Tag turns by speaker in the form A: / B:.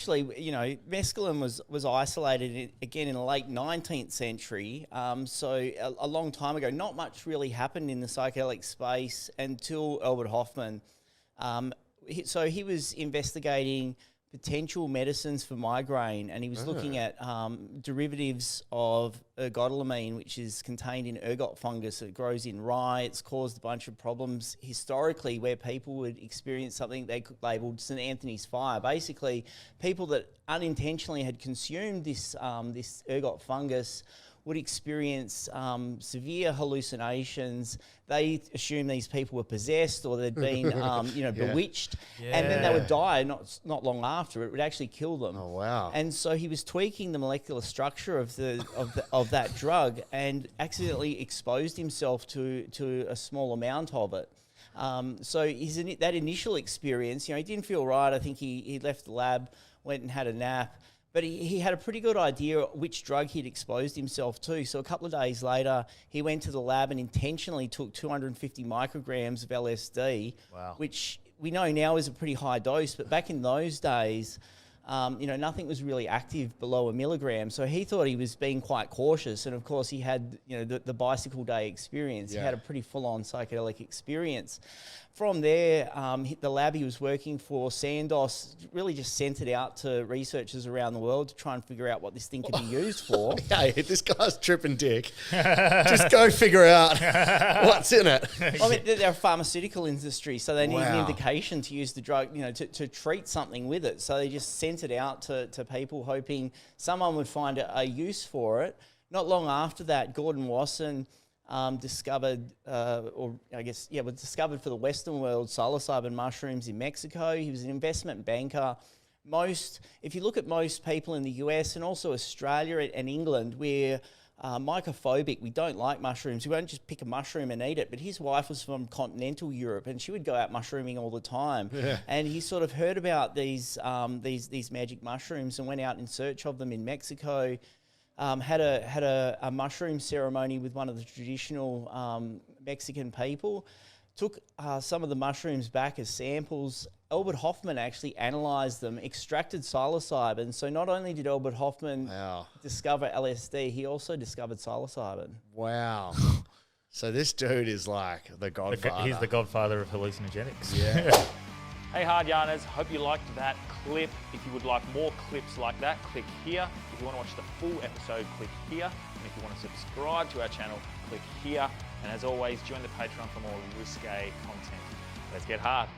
A: Actually, mescaline was isolated again in the late 19th century. So a long time ago, not much really happened in the psychedelic space until Albert Hofmann. So he was investigating potential medicines for migraine, and he was looking at derivatives of ergotamine, which is contained in ergot fungus. It grows in rye. It's caused a bunch of problems historically where people would experience something they labelled St. Anthony's fire. Basically, people that unintentionally had consumed this ergot fungus would experience severe hallucinations. They assumed these people were possessed or they'd been, bewitched, and then they would die not long after. It would actually kill them.
B: Oh wow!
A: And so he was tweaking the molecular structure of that drug and accidentally exposed himself to a small amount of it. So that initial experience, he didn't feel right. I think he left the lab, went and had a nap. But he had a pretty good idea which drug he'd exposed himself to. So a couple of days later, he went to the lab and intentionally took 250 micrograms of LSD, which we know now is a pretty high dose. But back in those days, nothing was really active below a milligram. So he thought he was being quite cautious. And of course, he had the bicycle day experience. He had a pretty full-on psychedelic experience. From there, the lab he was working for, Sandoz, really just sent it out to researchers around the world to try and figure out what this thing could be used for.
B: Hey, this guy's tripping dick. Just go figure out what's in it.
A: I mean, they're a pharmaceutical industry, so they need an indication to use the drug, to treat something with it. So they just sent it out to people hoping someone would find a use for it. Not long after that, Gordon Wasson discovered for the Western world psilocybin mushrooms in Mexico. He was an investment banker. If you look at most people in the US and also Australia and England, we're mycophobic. We don't like mushrooms. We won't just pick a mushroom and eat it. But his wife was from continental Europe, and she would go out mushrooming all the time. Yeah. And he sort of heard about these magic mushrooms and went out in search of them in Mexico. Had a mushroom ceremony with one of the traditional Mexican people, took some of the mushrooms back as samples. Albert Hofmann actually analysed them, extracted psilocybin. So not only did Albert Hofmann discover LSD, he also discovered psilocybin.
B: Wow. So this dude is like the godfather.
C: He's the godfather of hallucinogenics.
B: Yeah.
D: Hey hard yarners, hope you liked that clip. If you would like more clips like that, click here. If you want to watch the full episode, click here. And if you want to subscribe to our channel, click here. And as always, join the Patreon for more risque content. Let's get hard.